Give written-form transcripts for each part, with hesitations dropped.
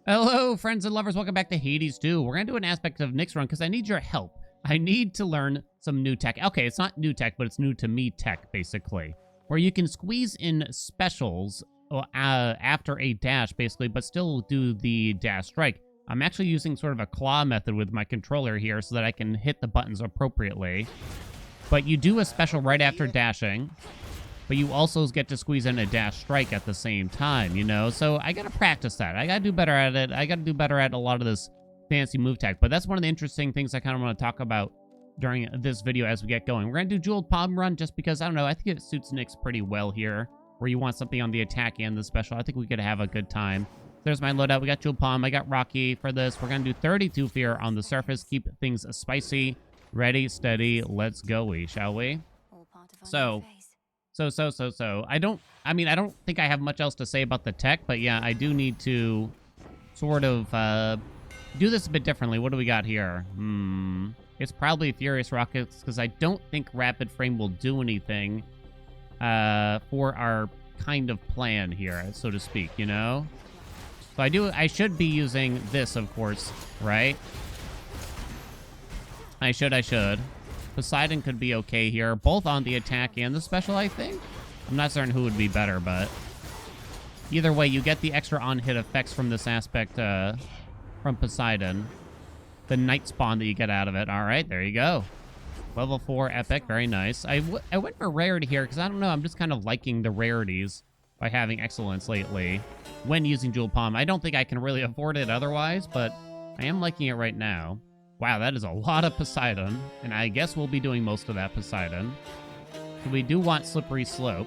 Hello, friends and lovers. Welcome back to Hades 2. We're going to do an aspect of Nick's run because I need your help. I need to learn some new tech. Okay, it's not new tech, but it's new to me tech, basically. Where you can squeeze in specials after a dash, basically, but still do the dash strike. I'm actually using sort of a claw method with my controller here so that I can hit the buttons appropriately. But you do a special right after dashing. But you also get to squeeze in a dash strike at the same time, you know? So I gotta practice that. I gotta do better at it. I gotta do better at a lot of this fancy move tech. But that's one of the interesting things I kind of want to talk about during this video as we get going. We're gonna do Jeweled Palm Run just because, I don't know, I think it suits Nyx pretty well here, where you want something on the attack and the special. I think we could have a good time. There's my loadout. We got Jeweled Palm. I got Rocky for this. We're gonna do 32 Fear on the surface. Keep things spicy. Ready, steady, let's go-y, shall we? So I don't think I have much else to say about the tech, but yeah, I do need to sort of do this a bit differently. What do we got here? It's probably Furious Rockets, because I don't think Rapid Frame will do anything for our kind of plan here, so to speak, you know? So I should be using this, of course, right? I should. Poseidon could be okay here, both on the attack and the special, I think. I'm not certain who would be better, but either way, you get the extra on-hit effects from this aspect from Poseidon. The night spawn that you get out of it. All right, there you go. Level 4 epic, very nice. I went for rarity here because I don't know, I'm just kind of liking the rarities by having excellence lately when using Jewel Palm. I don't think I can really afford it otherwise, but I am liking it right now. Wow, that is a lot of Poseidon, and I guess we'll be doing most of that Poseidon. So we do want Slippery Slope.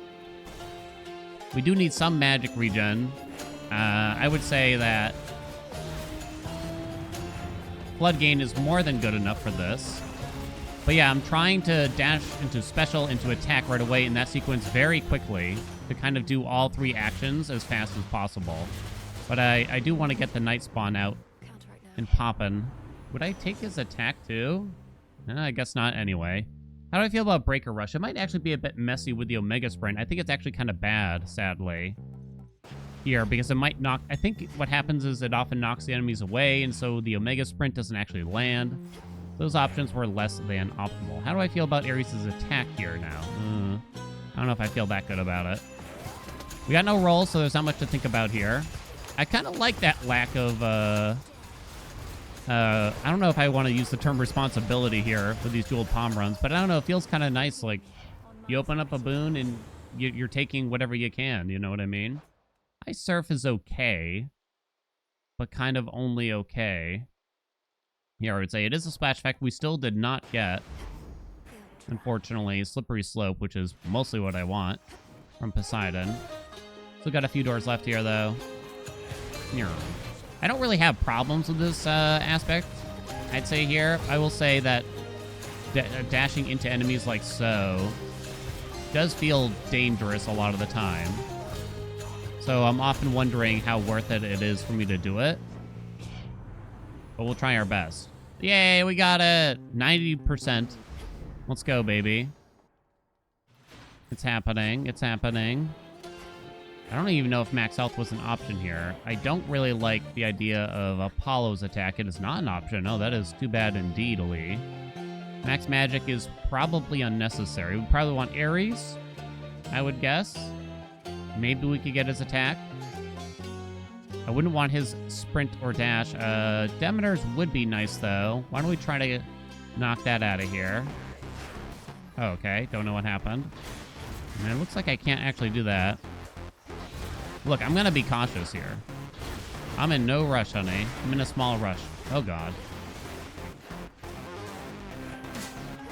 We do need some magic regen. I would say that Flood Gain is more than good enough for this. But yeah, I'm trying to dash into special, into attack right away in that sequence very quickly to kind of do all three actions as fast as possible. But I do want to get the night spawn out and poppin'. Would I take his attack too? I guess not anyway. How do I feel about Breaker Rush? It might actually be a bit messy with the Omega Sprint. I think it's actually kind of bad, sadly, here, because it might knock... I think what happens is it often knocks the enemies away, and so the Omega Sprint doesn't actually land. Those options were less than optimal. How do I feel about Ares' attack here now? I don't know if I feel that good about it. We got no roll, so there's not much to think about here. I kind of like that lack of... I don't know if I want to use the term responsibility here for these Jeweled Palm runs, but I don't know, it feels kind of nice, like, you open up a boon and you're taking whatever you can, you know what I mean? High Surf is okay, but kind of only okay. Here, I would say it is a splash effect we still did not get, unfortunately. Slippery Slope, which is mostly what I want from Poseidon. Still got a few doors left here, though. Here. I don't really have problems with this aspect, I'd say here. I will say that dashing into enemies like so does feel dangerous a lot of the time. So I'm often wondering how worth it is for me to do it. But we'll try our best. Yay, we got it! 90%. Let's go, baby. It's happening. It's happening. I don't even know if max health was an option here. I don't really like the idea of Apollo's attack. It is not an option. Oh, that is too bad indeed, Lee. Max magic is probably unnecessary. We probably want Ares, I would guess. Maybe we could get his attack. I wouldn't want his sprint or dash. Demeter's would be nice, though. Why don't we try to knock that out of here? Oh, okay. Don't know what happened. And it looks like I can't actually do that. Look, I'm going to be cautious here. I'm in no rush, honey. I'm in a small rush. Oh, God.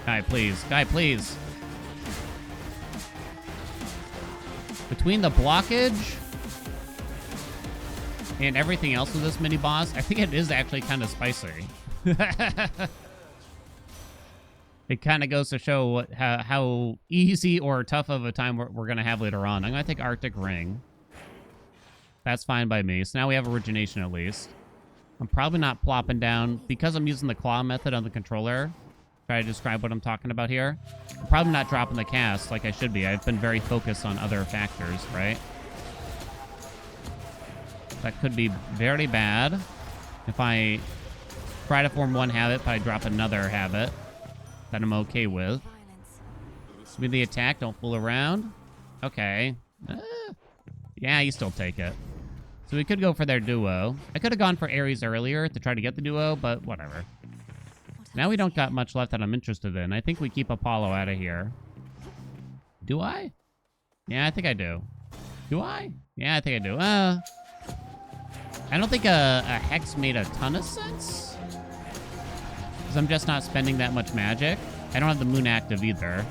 Guy, please. Guy, please. Between the blockage and everything else with this mini-boss, I think it is actually kind of spicy. It kind of goes to show how easy or tough of a time we're going to have later on. I'm going to take Arctic Ring. That's fine by me. So now we have origination at least. I'm probably not plopping down because I'm using the claw method on the controller. Try to describe what I'm talking about here. I'm probably not dropping the cast like I should be. I've been very focused on other factors, right? That could be very bad if I try to form one habit, but I drop another habit that I'm okay with. Give me the attack. Don't fool around. Okay. Yeah, you still take it. So we could go for their duo. I could have gone for Ares earlier to try to get the duo, but whatever. Now we don't got much left that I'm interested in. I think we keep Apollo out of here. Do I? Yeah, I think I do. Do I? Yeah, I think I do. I don't think a Hex made a ton of sense. Because I'm just not spending that much magic. I don't have the moon active either.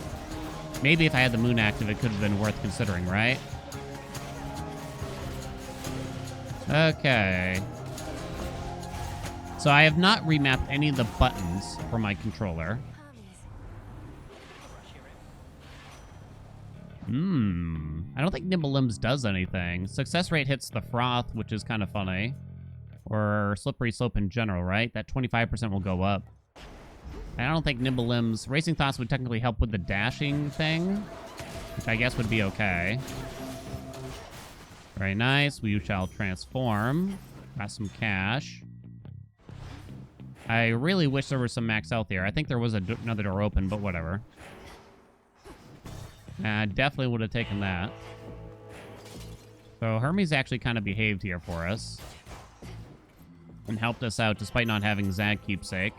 Maybe if I had the moon active, it could have been worth considering, right? Okay. So I have not remapped any of the buttons for my controller. I don't think Nimble Limbs does anything. Success rate hits the froth, which is kind of funny. Or slippery slope in general, right? That 25% will go up. I don't think Nimble Limbs... Racing Thoughts would technically help with the dashing thing, which I guess would be okay. Very nice. We shall transform. Got some cash. I really wish there was some max health here. I think there was another door open, but whatever. I definitely would have taken that. So Hermes actually kind of behaved here for us. And helped us out despite not having Zag keepsake.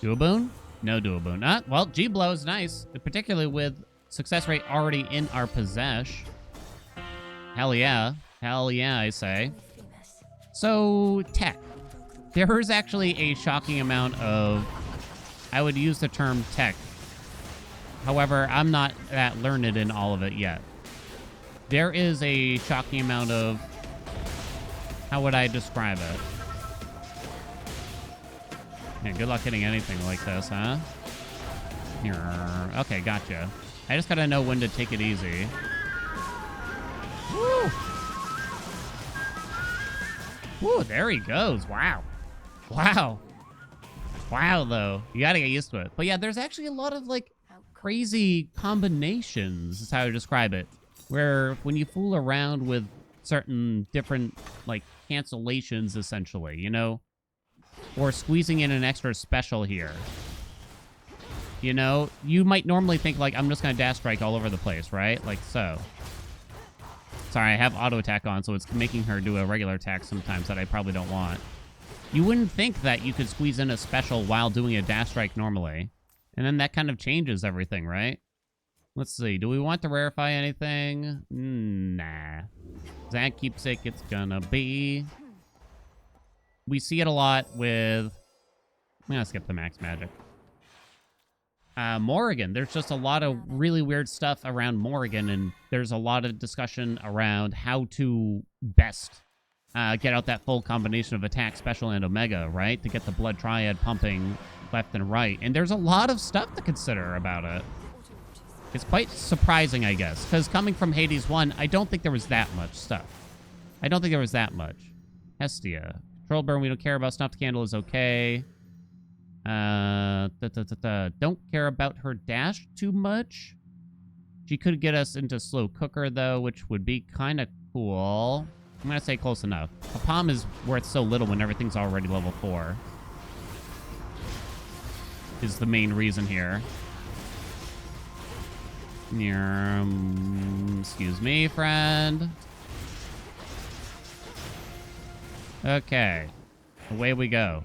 Do a boon? No do a boon. Well, G-Blow is nice. Particularly with success rate already in our possession. Hell yeah. Hell yeah, I say. So, tech. There is actually a shocking amount of... I would use the term tech. However, I'm not that learned in all of it yet. There is a shocking amount of... How would I describe it? Yeah, good luck hitting anything like this, huh? Okay, gotcha. I just gotta know when to take it easy. Woo! Woo, there he goes. Wow. Wow. Wow, though. You gotta get used to it. But yeah, there's actually a lot of, like, crazy combinations, is how I describe it. Where when you fool around with certain different, like, cancellations, essentially, you know? Or squeezing in an extra special here. You know? You might normally think, like, I'm just gonna dash strike all over the place, right? Like so. Sorry, I have auto attack on, so it's making her do a regular attack sometimes that I probably don't want. You wouldn't think that you could squeeze in a special while doing a dash strike normally. And then that kind of changes everything, right? Let's see. Do we want to rarefy anything? Nah. Zag keepsake it's gonna be. We see it a lot with... I'm gonna skip the max magic. Morrigan. There's just a lot of really weird stuff around Morrigan, and there's a lot of discussion around how to best get out that full combination of attack, special, and omega, right? To get the blood triad pumping left and right. And there's a lot of stuff to consider about it. It's quite surprising, I guess, because coming from Hades 1, I don't think there was that much stuff. I don't think there was that much. Hestia. Control burn, we don't care about. Snuffed candle is okay. Don't care about her dash too much. She could get us into slow cooker, though, which would be kind of cool. I'm going to say close enough. A palm is worth so little when everything's already level 4. Is the main reason here. Excuse me, friend. Okay. Away we go.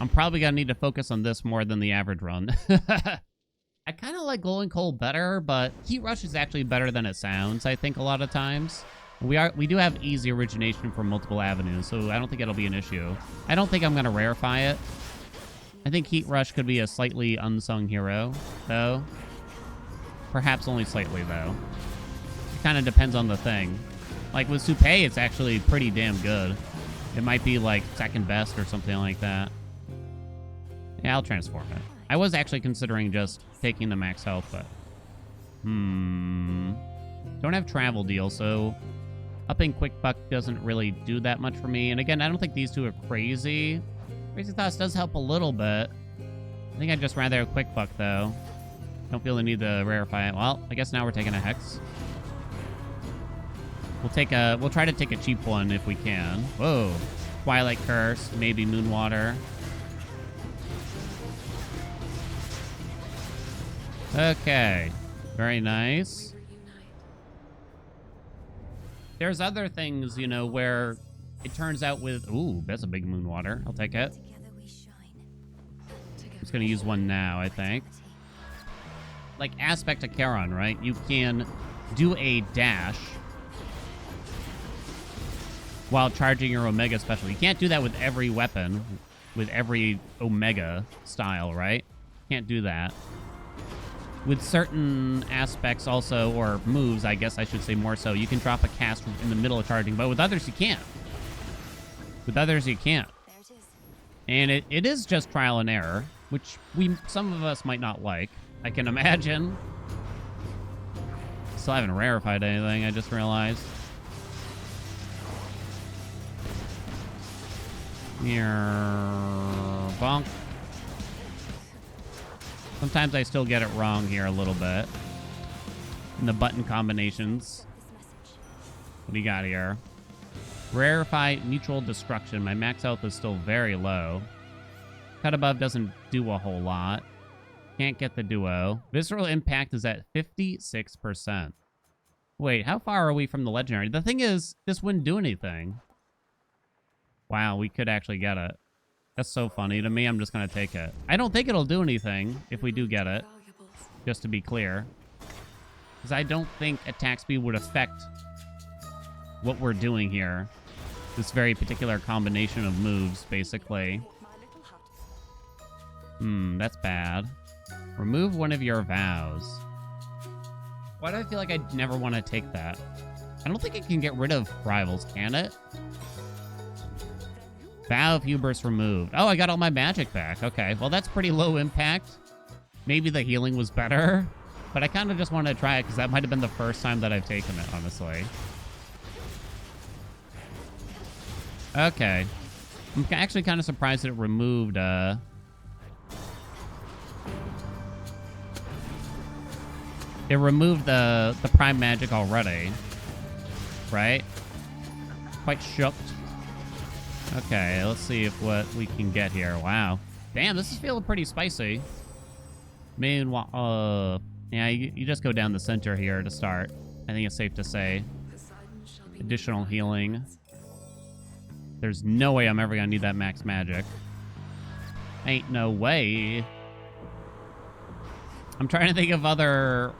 I'm probably going to need to focus on this more than the average run. I kind of like Glowing Coal better, but Heat Rush is actually better than it sounds, I think, a lot of times. We do have easy origination from multiple avenues, so I don't think it'll be an issue. I don't think I'm going to rarefy it. I think Heat Rush could be a slightly unsung hero, though. Perhaps only slightly, though. It kind of depends on the thing. Like, with Supay, it's actually pretty damn good. It might be, like, second best or something like that. Yeah, I'll transform it. I was actually considering just taking the max health, but... Don't have travel deal, so... Upping Quick Buck doesn't really do that much for me. And again, I don't think these two are crazy. Crazy Thoughts does help a little bit. I think I'd just rather have Quick Buck, though. Don't feel the need to rarefy it. Well, I guess now we're taking a Hex. We'll try to take a cheap one if we can. Whoa. Twilight Curse, maybe Moonwater. Okay. Very nice. There's other things, you know, where it turns out with... Ooh, that's a big Moonwater. I'll take it. I'm just going to use one now, I think. Like Aspect of Charon, right? You can do a dash while charging your Omega special. You can't do that with every weapon, with every Omega style, right? Can't do that. With certain aspects also, or moves, I guess I should say more so, you can drop a cast in the middle of charging, but with others you can't. With others you can't. And it is just trial and error, which some of us might not like. I can imagine. Still haven't rarefied anything, I just realized. Here, bonk. Sometimes I still get it wrong here a little bit. In the button combinations. What do you got here? Rarefy Mutual Destruction. My max health is still very low. Cut Above doesn't do a whole lot. Can't get the duo. Visceral Impact is at 56%. Wait, how far are we from the legendary? The thing is, this wouldn't do anything. Wow, we could actually get it. That's so funny. To me, I'm just going to take it. I don't think it'll do anything if we do get it. Just to be clear. Because I don't think attack speed would affect what we're doing here. This very particular combination of moves, basically. That's bad. Remove one of your vows. Why do I feel like I never want to take that? I don't think it can get rid of rivals, can it? Vow of Hubris removed. Oh, I got all my magic back. Okay, well, that's pretty low impact. Maybe the healing was better, but I kind of just wanted to try it because that might have been the first time that I've taken it, honestly. Okay. I'm actually kind of surprised that it removed, It removed the prime magic already. Right? Quite shocked. Okay, let's see if what we can get here. Wow. Damn, this is feeling pretty spicy. Meanwhile, yeah, you just go down the center here to start. I think it's safe to say. Additional healing. There's no way I'm ever gonna need that max magic. Ain't no way. I'm trying to think of other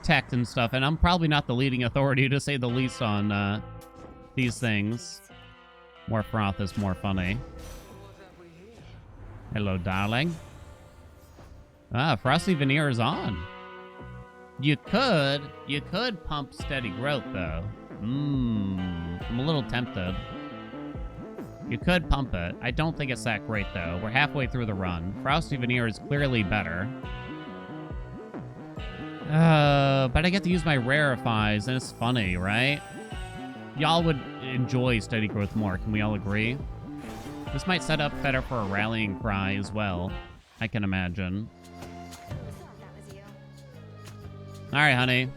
tech and stuff, and I'm probably not the leading authority, to say the least, on these things. More froth is more funny. Hello, darling. Ah, Frosty Veneer is on. You could pump Steady Growth, though. I'm a little tempted. You could pump it. I don't think it's that great, though. We're halfway through the run. Frosty Veneer is clearly better. But I get to use my rarefies, and it's funny, right? Y'all would enjoy Steady Growth more. Can we all agree? This might set up better for a rallying cry as well. I can imagine. All right, honey.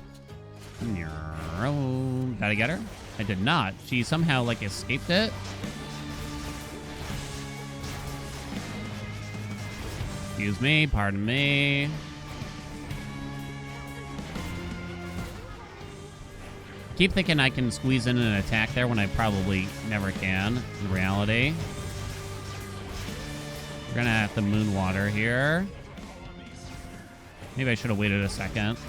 Did I get her? I did not. She somehow, like, escaped it. Excuse me. Pardon me. Keep thinking I can squeeze in an attack there when I probably never can, in reality. We're gonna have to Moonwater here. Maybe I should have waited a second.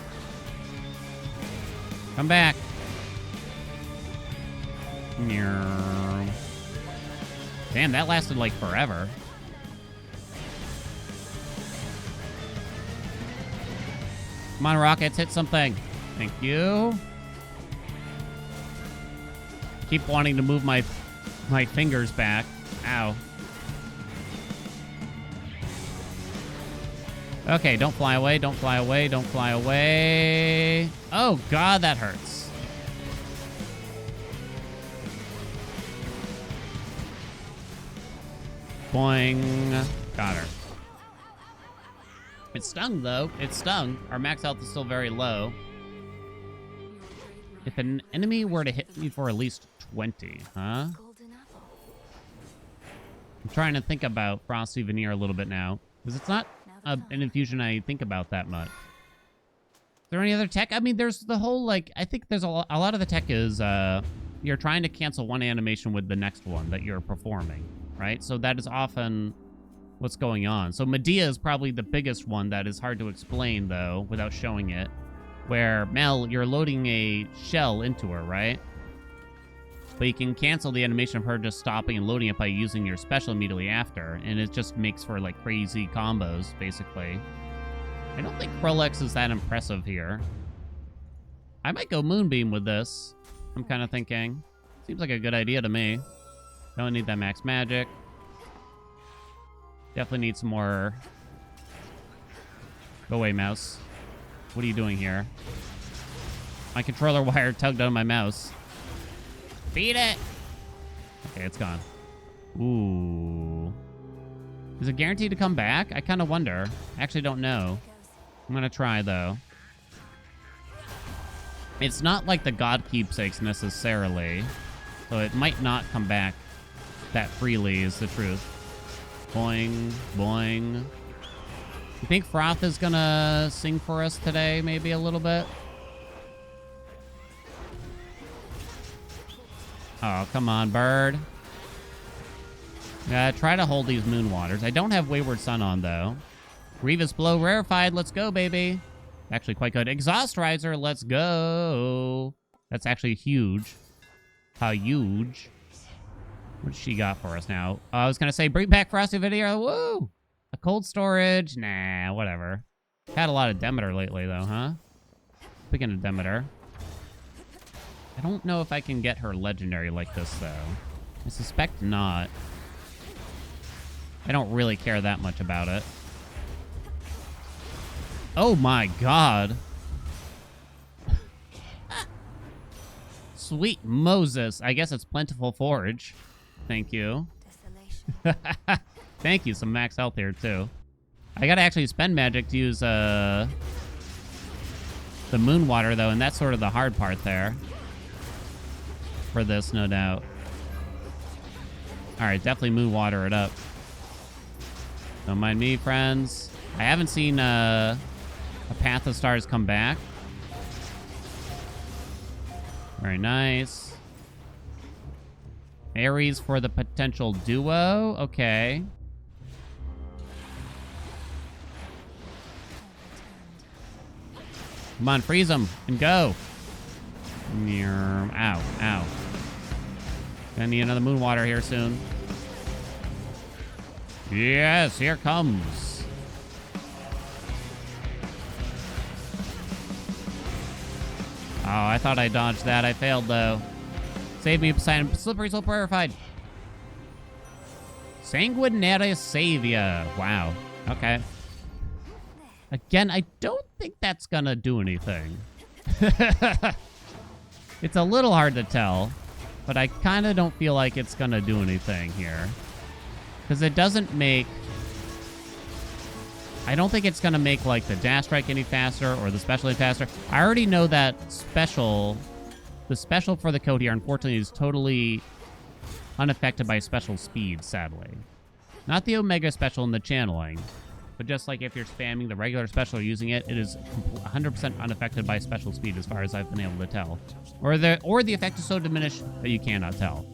Come back. Damn, that lasted like forever. Come on, Rockets, hit something. Thank you. Keep wanting to move my fingers back. Ow. Okay, don't fly away, don't fly away, don't fly away. Oh, God, that hurts. Boing. Got her. It stung, though. It stung. Our max health is still very low. If an enemy were to hit me for at least 20, huh? I'm trying to think about Frosty Veneer a little bit now, because it's not an infusion I think about that much. Is there any other tech? I mean, there's the whole, like, I think there's a lot of the tech is you're trying to cancel one animation with the next one that you're performing, right? So that is often what's going on. So Medea is probably the biggest one that is hard to explain, though, without showing it. Where, Mel, you're loading a shell into her, right? But you can cancel the animation of her just stopping and loading it by using your special immediately after. And it just makes for, like, crazy combos, basically. I don't think Prolex is that impressive here. I might go Moonbeam with this. I'm kind of thinking. Seems like a good idea to me. Don't need that max magic. Definitely need some more... Go away, mouse. What are you doing here? My controller wire tugged on my mouse. Beat it! Okay, it's gone. Ooh. Is it guaranteed to come back? I kind of wonder. I actually don't know. I'm going to try, though. It's not like the God Keepsakes, necessarily. So it might not come back that freely, is the truth. Boing, boing. You think Froth is gonna sing for us today, maybe a little bit? Oh, come on, bird. Try to hold these Moon Waters. I don't have Wayward Sun on, though. Grievous Blow rarefied. Let's go, baby. Actually quite good. Exhaust Riser. Let's go. That's actually huge. How huge. What does she got for us now? I was going to say, bring back Frosty Video. Woo! A cold storage? Nah, whatever. Had a lot of Demeter lately, though, huh? Speaking of Demeter. I don't know if I can get her legendary like this, though. I suspect not. I don't really care that much about it. Oh my god. Sweet Moses. I guess it's Plentiful Forage. Thank you. Thank you. Some max health here, too. I gotta actually spend magic to use the Moon Water, though, and that's sort of the hard part there. For this, no doubt. Alright, definitely Moon Water it up. Don't mind me, friends. I haven't seen a Path of Stars come back. Very nice. Ares for the potential duo. Okay. Come on, freeze them and go. Ow, ow. Gonna need another Moon Water here soon. Yes, here comes. Oh, I thought I dodged that. I failed, though. Save me, Poseidon. Slippery Slope Rarefied. Sanguinaria Savia. Wow. Okay. Again, I don't think that's gonna do anything. It's a little hard to tell, but I kind of don't feel like it's gonna do anything here. Because it doesn't make... I don't think it's gonna make, like, the dash strike any faster or the special any faster. I already know that special... The special for the code here, unfortunately, is totally unaffected by special speed, sadly. Not the Omega special in the channeling, but just like if you're spamming the regular special or using it, it is 100% unaffected by special speed as far as I've been able to tell. Or the effect is so diminished that you cannot tell.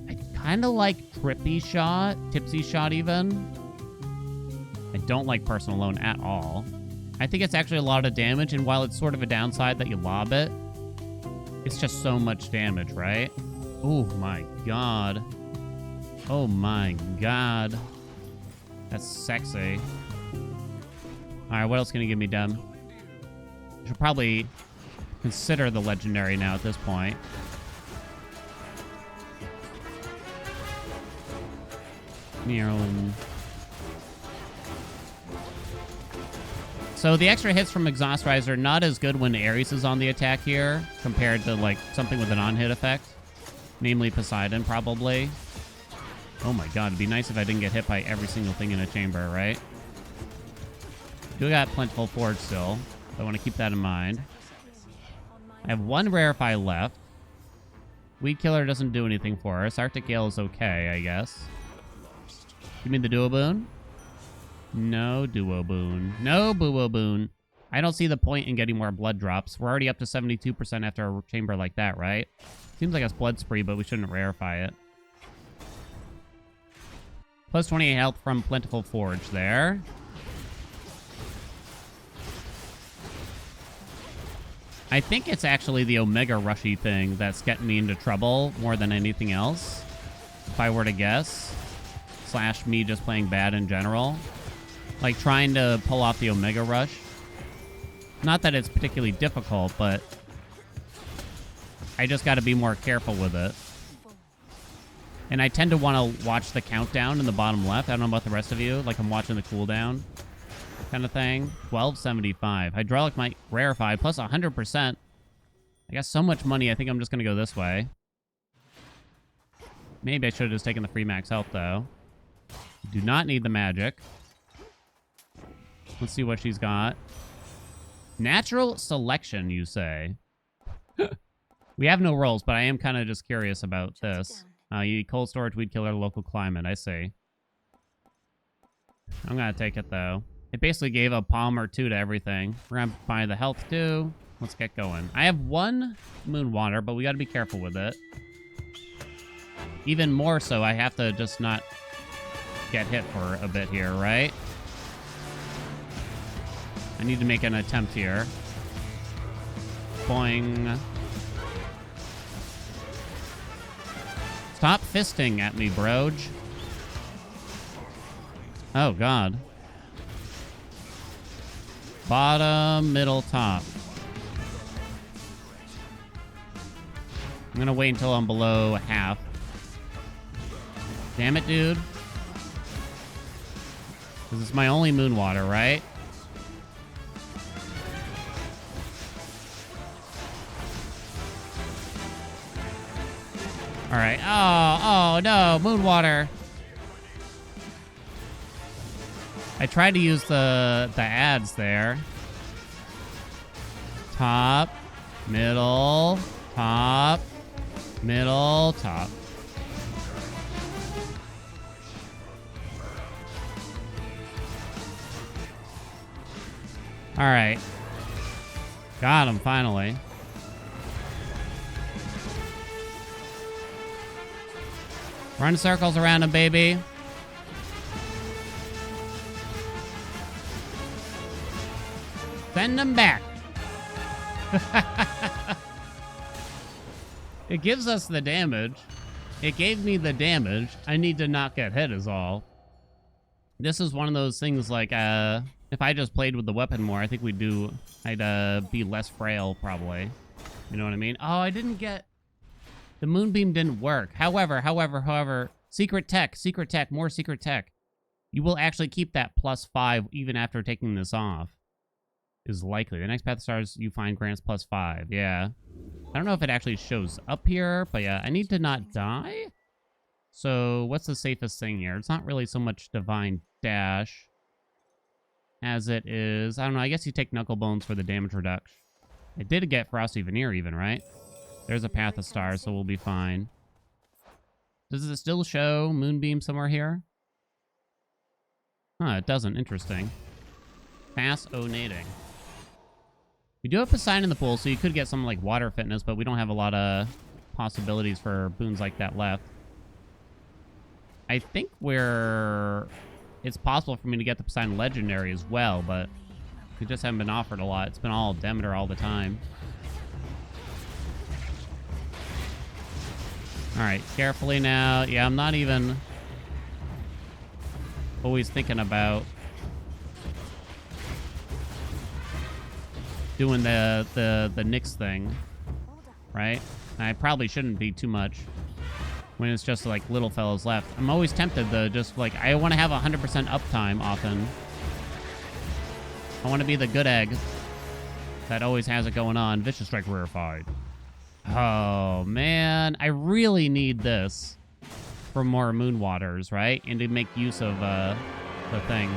I kind of like Trippy Shot, Tipsy Shot even. I don't like Personal Loan at all. I think it's actually a lot of damage, and while it's sort of a downside that you lob it, it's just so much damage, right? Oh my god. Oh my god. That's sexy. Alright, what else can you give me, Dem? I should probably consider the legendary now at this point. Merlin. So the extra hits from Exhaust Riser, not as good when Ares is on the attack here, compared to, like, something with a non-hit effect. Namely Poseidon, probably. Oh my god, it'd be nice if I didn't get hit by every single thing in a chamber, right? We got Plentiful Forge still. So I want to keep that in mind. I have one Rarefy left. Weed Killer doesn't do anything for us. Arctic Gale is okay, I guess. You mean the Duo Boon? No Duo Boon. No Buo Boon. I don't see the point in getting more blood drops. We're already up to 72% after a chamber like that, right? Seems like it's Blood Spree, but we shouldn't Rarefy it. Plus 28 health from Plentiful Forge there. I think it's actually the Omega Rushy thing that's getting me into trouble more than anything else, if I were to guess. Slash me just playing bad in general. Like trying to pull off the Omega Rush. Not that it's particularly difficult, but I just got to be more careful with it. And I tend to want to watch the countdown in the bottom left. I don't know about the rest of you. Like I'm watching the cooldown kind of thing. 1275. Hydraulic might Rarefy plus 100%. I got so much money. I think I'm just going to go this way. Maybe I should have just taken the free max health, though. Do not need the magic. Let's see what she's got. Natural selection, you say? We have no rolls, but I am kind of just curious about this. You need cold storage, weed killer, local climate. I see. I'm going to take it, though. It basically gave a palm or two to everything. We're going to buy the health, too. Let's get going. I have one moon water, but we got to be careful with it. Even more so, I have to just not get hit for a bit here, right? I need to make an attempt here. Boing. Stop fisting at me, broge. Oh, God. Bottom, middle, top. I'm gonna wait until I'm below half. Damn it, dude. This is my only moon water, right? All right. Oh, no. Moon water. I tried to use the ads there. Top, middle, top, middle, top. All right. Got him, finally. Run circles around him, baby. Send them back. It gives us the damage. It gave me the damage. I need to not get hit is all. This is one of those things like, if I just played with the weapon more, I think I'd be less frail, probably. You know what I mean? Oh, I didn't get... The moonbeam didn't work. However, secret tech, more secret tech. You will actually keep that +5 even after taking this off. Is likely. The next path of stars you find grants +5. Yeah. I don't know if it actually shows up here, but yeah, I need to not die. So what's the safest thing here? It's not really so much divine dash as it is. I don't know. I guess you take knuckle bones for the damage reduction. I did get frosty veneer even, right? There's a path of stars, so we'll be fine. Does it still show moonbeam somewhere here? Huh, it doesn't. Interesting. Fascinating. We do have Poseidon in the pool, so you could get something like water fitness, but we don't have a lot of possibilities for boons like that left. I think it's possible for me to get the Poseidon legendary as well, but we just haven't been offered a lot. It's been all Demeter all the time. All right, carefully now. Yeah, I'm not even always thinking about doing the Nyx thing, right? And I probably shouldn't be too much when it's just like little fellas left. I'm always tempted to just like, I want to have 100% uptime often. I want to be the good egg that always has it going on. Vicious Strike rarefied. Oh, man. I really need this for more moon waters, right? And to make use of the thing,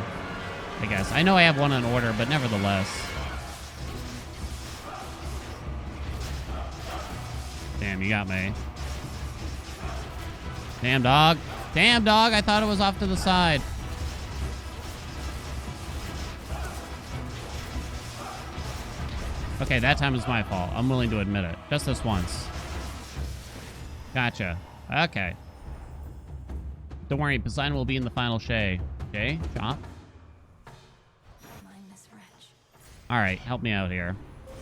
I guess. I know I have one on order, but nevertheless. Damn, you got me. Damn, dog. Damn, dog. I thought it was off to the side. Okay, that time was my fault. I'm willing to admit it. Just this once. Gotcha. Okay. Don't worry, Poseidon will be in the final Shay. Okay, chop. Alright, help me out here.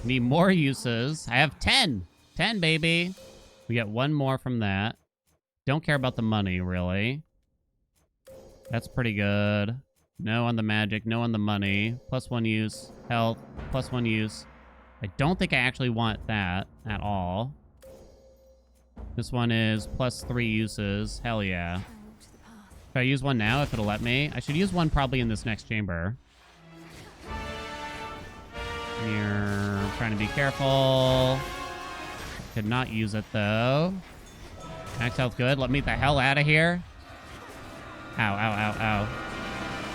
Need more uses. I have 10! 10, baby! We get one more from that. Don't care about the money, really. That's pretty good. No on the magic, no on the money. +1 use. Health, +1 use. I don't think I actually want that at all. This one is +3 uses. Hell yeah. Should I use one now if it'll let me? I should use one probably in this next chamber. You're trying to be careful. Could not use it though. Max health good. Let me get the hell out of here. Ow, ow, ow, ow.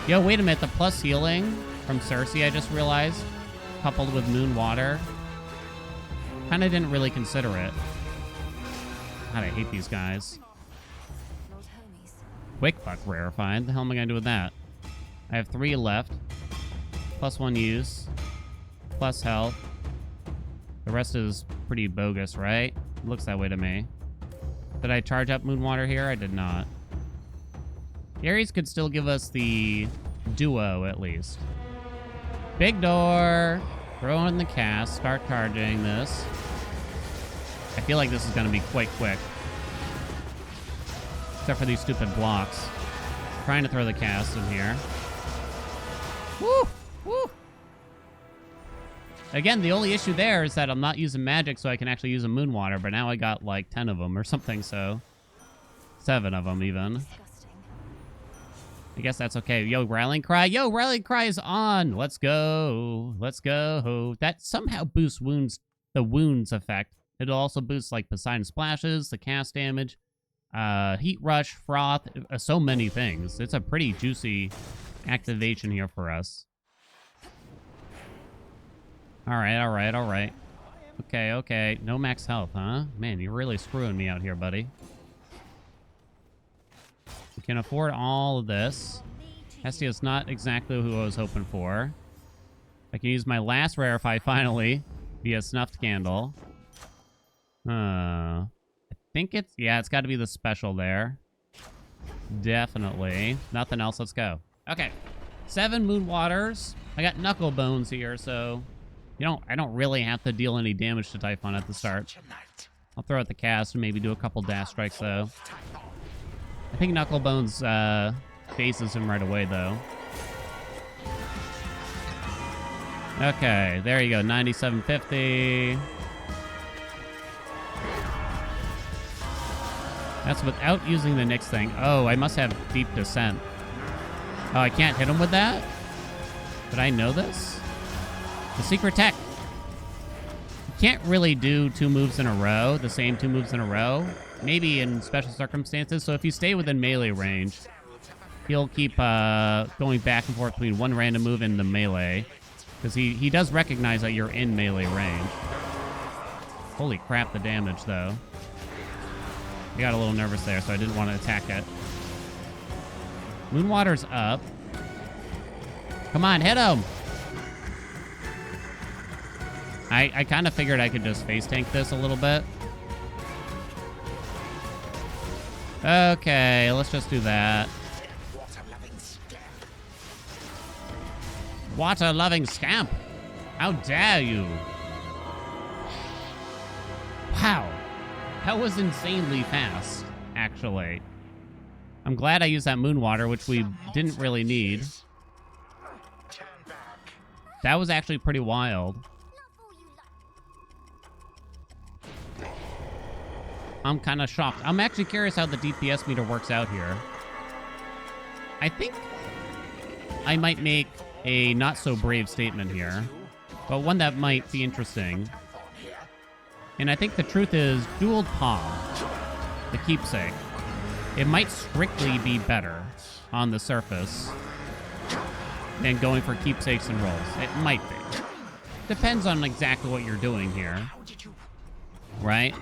Yo, wait a minute. The plus healing from Cersei, I just realized, coupled with moon water. Kind of didn't really consider it. God, I hate these guys. Quick buck rarefied. The hell am I gonna do with that? I have 3 left. +1 use. Plus health. The rest is pretty bogus, right? Looks that way to me. Did I charge up moon water here? I did not. Ares could still give us the duo, at least. Big door. Throw in the cast. Start charging this. I feel like this is going to be quite quick. Except for these stupid blocks. Trying to throw the cast in here. Woo! Woo! Again, the only issue there is that I'm not using magic, so I can actually use a moon water, but now I got like 10 of them or something, so 7 of them even. I guess that's okay. Yo, rallying cry. Yo, rallying cry is on. Let's go. Let's go. That somehow boosts wounds, the wounds effect. It'll also boost like Poseidon splashes, the cast damage, heat rush, froth, so many things. It's a pretty juicy activation here for us. All right. Okay. No max health, huh? Man, you're really screwing me out here, buddy. We can afford all of this. Hestia is not exactly who I was hoping for. I can use my last rarify finally via Snuffed Candle. I think it's... Yeah, it's got to be the special there. Definitely. Nothing else. Let's go. Okay. 7 moon waters. I got knuckle bones here, so... I don't really have to deal any damage to Typhon at the start. I'll throw out the cast and maybe do a couple dash strikes, though. I think Knucklebones faces him right away, though. Okay, there you go. 9750. That's without using the Nyx thing. Oh, I must have Deep Descent. Oh, I can't hit him with that? Did I know this? The secret tech. You can't really do 2 moves in a row, the same 2 moves in a row. Maybe in special circumstances. So if you stay within melee range, he'll keep going back and forth between one random move and the melee. Because he does recognize that you're in melee range. Holy crap, the damage, though. I got a little nervous there, so I didn't want to attack it. Moonwater's up. Come on, hit him! I kind of figured I could just face tank this a little bit. Okay, let's just do that. Water-loving scamp! How dare you! Wow. That was insanely fast, actually. I'm glad I used that moon water, which we didn't really need. That was actually pretty wild. I'm kind of shocked. I'm actually curious how the DPS meter works out here. I think I might make a not-so-brave statement here, but one that might be interesting. And I think the truth is, dual palm, the keepsake, it might strictly be better on the surface than going for keepsakes and rolls. It might be. Depends on exactly what you're doing here. Right?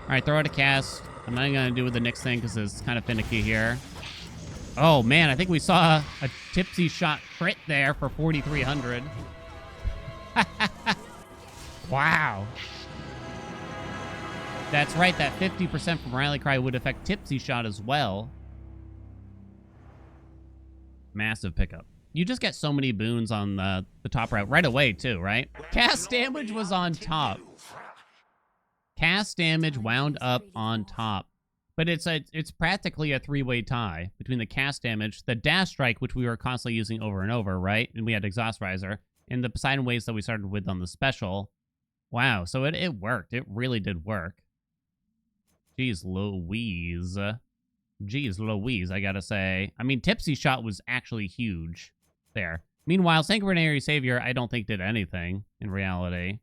All right, throw out a cast. I'm not going to do with the next thing because it's kind of finicky here. Oh, man, I think we saw a tipsy shot crit there for 4,300. Wow. That's right, that 50% from Rally Cry would affect tipsy shot as well. Massive pickup. You just get so many boons on the top route right away, too, right? Cast damage was on top. Cast damage wound up on top. But it's practically a three-way tie between the cast damage, the dash strike, which we were constantly using over and over, right? And we had exhaust riser, and the Poseidon waves that we started with on the special. Wow, so it worked. It really did work. Jeez Louise. Jeez Louise, I gotta say. I mean, Tipsy Shot was actually huge there. Meanwhile, Sanguinary Savior, I don't think did anything in reality.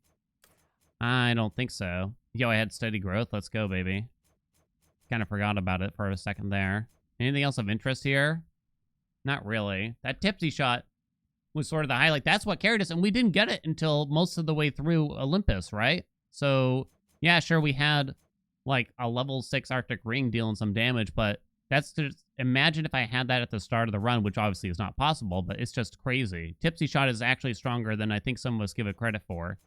I don't think so. Yo, I had steady growth. Let's go, baby. Kind of forgot about it for a second there. Anything else of interest here? Not really. That Tipsy Shot was sort of the highlight. That's what carried us, and we didn't get it until most of the way through Olympus, right? So, yeah, sure, we had, like, a level 6 Arctic Ring dealing some damage, but that's just... Imagine if I had that at the start of the run, which obviously is not possible, but it's just crazy. Tipsy Shot is actually stronger than I think some of us give it credit for.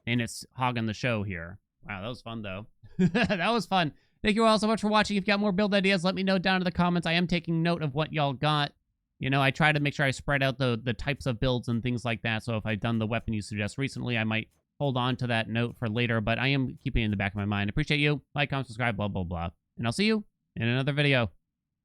And it's hogging the show here. Wow, that was fun, though. That was fun. Thank you all so much for watching. If you got more build ideas, let me know down in the comments. I am taking note of what y'all got. You know, I try to make sure I spread out the types of builds and things like that. So if I've done the weapon you suggest recently, I might hold on to that note for later. But I am keeping it in the back of my mind. Appreciate you. Like, comment, subscribe, blah, blah, blah. And I'll see you in another video.